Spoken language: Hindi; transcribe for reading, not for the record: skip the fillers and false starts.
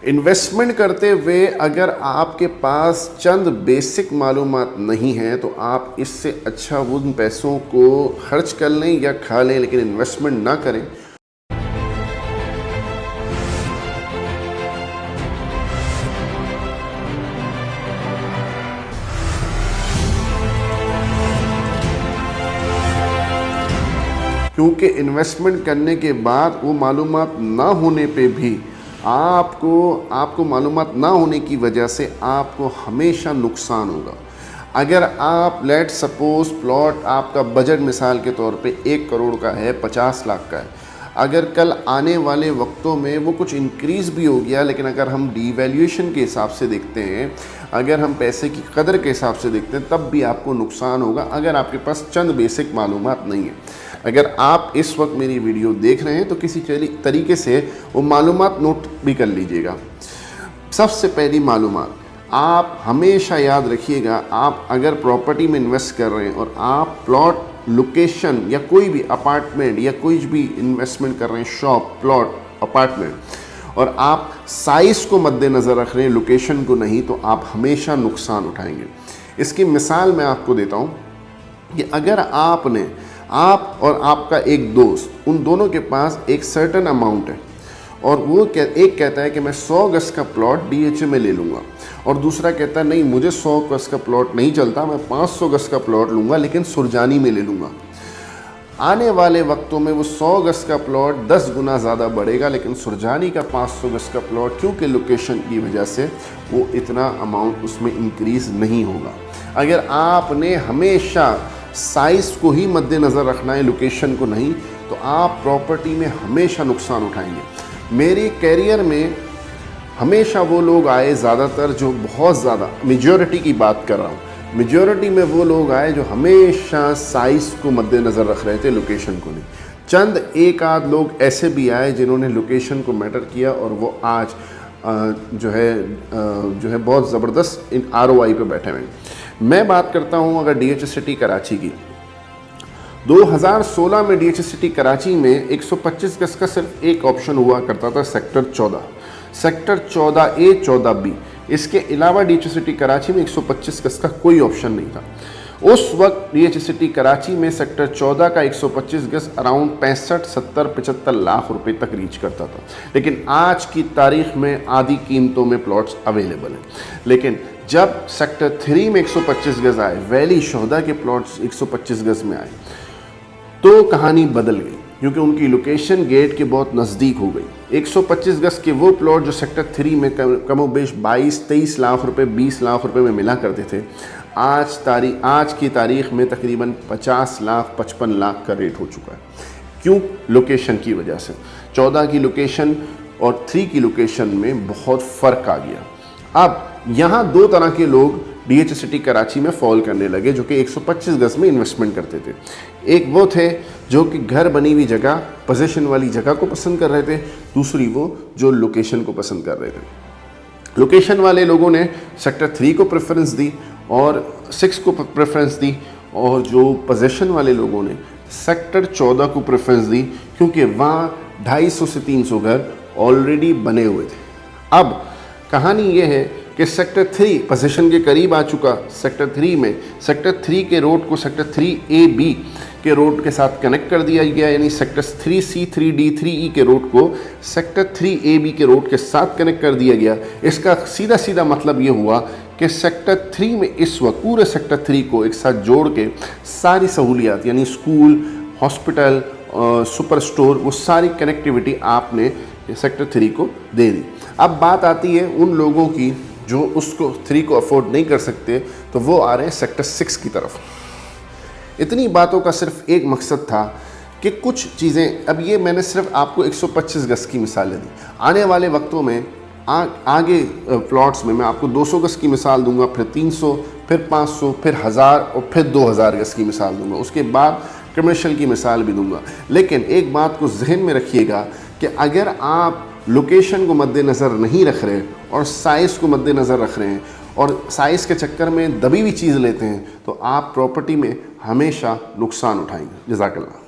इन्वेस्टमेंट करते हुए अगर आपके पास चंद बेसिक मालूमात नहीं है तो आप इससे अच्छा उन पैसों को खर्च कर लें या खा लें, लेकिन इन्वेस्टमेंट ना करें। क्योंकि इन्वेस्टमेंट करने के बाद वो मालूमात ना होने पे भी आपको मालूमात ना होने की वजह से आपको हमेशा नुकसान होगा। अगर आप लेट सपोज प्लॉट आपका बजट मिसाल के तौर पे 1 करोड़ का है, 50 लाख का है, अगर कल आने वाले वक्तों में वो कुछ इंक्रीज़ भी हो गया, लेकिन अगर हम डीवैल्यूएशन के हिसाब से देखते हैं, अगर हम पैसे की कदर के हिसाब से देखते हैं, तब भी आपको नुकसान होगा अगर आपके पास चंद बेसिक मालूमात नहीं है। अगर आप इस वक्त मेरी वीडियो देख रहे हैं तो किसी तरीके से वो मालूमात नोट भी कर लीजिएगा। सबसे पहली मालूमात आप हमेशा याद रखिएगा, आप अगर प्रॉपर्टी में इन्वेस्ट कर रहे हैं और आप प्लॉट, लोकेशन या कोई भी अपार्टमेंट या कोई भी इन्वेस्टमेंट कर रहे हैं, शॉप, प्लॉट, अपार्टमेंट, और आप साइज़ को मद्देनज़र रख रहे हैं, लोकेशन को नहीं, तो आप हमेशा नुकसान उठाएंगे। इसकी मिसाल मैं आपको देता हूँ कि अगर आप और आपका एक दोस्त, उन दोनों के पास एक सर्टेन अमाउंट है और वो एक कहता है कि मैं 100 गज का प्लॉट DHA में ले लूँगा और दूसरा कहता है नहीं, मुझे 100 गज का प्लॉट नहीं चलता, मैं 500 गज का प्लॉट लूँगा लेकिन सुरजानी में ले लूँगा। आने वाले वक्तों में वो 100 गज का प्लॉट 10 गुना ज़्यादा बढ़ेगा, लेकिन सुरजानी का 500 गज का प्लॉट, क्योंकि लोकेशन की वजह से वो इतना अमाउंट उसमें इंक्रीज़ नहीं होगा। अगर आपने हमेशा साइज़ को ही मद्देनज़र रखना है, लोकेशन को नहीं, तो आप प्रॉपर्टी में हमेशा नुकसान उठाएंगे। मेरे कैरियर में हमेशा वो लोग आए, ज़्यादातर जो बहुत ज़्यादा, मेजॉरिटी की बात कर रहा हूँ, मेजॉरिटी में वो लोग आए जो हमेशा साइज़ को मद्देनज़र रख रहे थे, लोकेशन को नहीं। चंद एक आध लोग ऐसे भी आए जिन्होंने लोकेशन को मैटर किया और वो आज जो है बहुत ज़बरदस्त इन ROI पे बैठे हुए हैं। मैं बात करता हूँ अगर DHA सिटी कराची की, 2016 में DHA सिटी कराची में 125 गज का सिर्फ एक ऑप्शन हुआ करता था, सेक्टर 14, सेक्टर 14A, 14B। इसके अलावा DHA सिटी कराची में 125 गज का कोई ऑप्शन नहीं था। उस वक्त DHA सिटी कराची में सेक्टर 14 का 125 गज अराउंड 65, 70, 75 लाख रुपए तक रीच करता था, लेकिन आज की तारीख में आधी कीमतों में प्लॉट्स अवेलेबल हैं। लेकिन जब सेक्टर 3 में 125 गज आए, वैली शोहदा के प्लॉट्स 125 गज में आए, तो कहानी बदल गई, क्योंकि उनकी लोकेशन गेट के बहुत नज़दीक हो गई। 125 गज के वो प्लॉट जो सेक्टर 3 में कमोबेश 22-23 लाख रुपए, 20 लाख रुपए में मिला करते थे, आज की तारीख में तकरीबन 50 लाख, 55 लाख का रेट हो चुका है। क्यों? लोकेशन की वजह से। 14 की लोकेशन और 3 की लोकेशन में बहुत फ़र्क आ गया। अब यहाँ दो तरह के लोग DHA सिटी कराची में फॉल करने लगे जो कि 125 गज में इन्वेस्टमेंट करते थे। एक वो थे जो कि घर बनी हुई जगह, पोजीशन वाली जगह को पसंद कर रहे थे, दूसरी वो जो लोकेशन को पसंद कर रहे थे। लोकेशन वाले लोगों ने सेक्टर 3 को प्रेफरेंस दी और 6 को प्रेफरेंस दी, और जो पोजीशन वाले लोगों ने सेक्टर 14 को प्रेफरेंस दी, क्योंकि वहाँ 250 से 300 घर ऑलरेडी बने हुए थे। अब कहानी ये है कि सेक्टर 3 पोजीशन के करीब आ चुका। सेक्टर 3 में सेक्टर 3 के रोड को सेक्टर 3AB के रोड के साथ कनेक्ट कर दिया गया, यानी सेक्टर 3C, 3D, 3E के रोड को सेक्टर 3AB के रोड के साथ कनेक्ट कर दिया गया। इसका सीधा सीधा मतलब ये हुआ कि सेक्टर 3 में इस वक्त पूरे सेक्टर 3 को एक साथ जोड़ के सारी सहूलियात, यानी स्कूल, हॉस्पिटल, सुपर स्टोर, वो सारी कनेक्टिविटी आपने सेक्टर 3 को दे दी। अब बात आती है उन लोगों की जो उसको 3 को अफोर्ड नहीं कर सकते, तो वो आ रहे हैं सेक्टर 6 की तरफ। इतनी बातों का सिर्फ एक मकसद था कि कुछ चीज़ें, अब ये मैंने सिर्फ आपको 125 गज की मिसालें दी, आने वाले वक्तों में आगे प्लॉट्स में मैं आपको 200 गज की मिसाल दूंगा, फिर 300, फिर 500, फिर 1000 और फिर 2000 गज की मिसाल दूंगा, उसके बाद कमर्शियल की मिसाल भी दूंगा। लेकिन एक बात को जहन में रखिएगा कि अगर आप लोकेशन को मद्देनज़र नहीं रख रहे और साइज़ को मद्देनज़र रख रहे हैं और साइज़ के चक्कर में दबी हुई चीज़ लेते हैं, तो आप प्रॉपर्टी में हमेशा नुकसान उठाएंगे। जज़ाकल्लाह।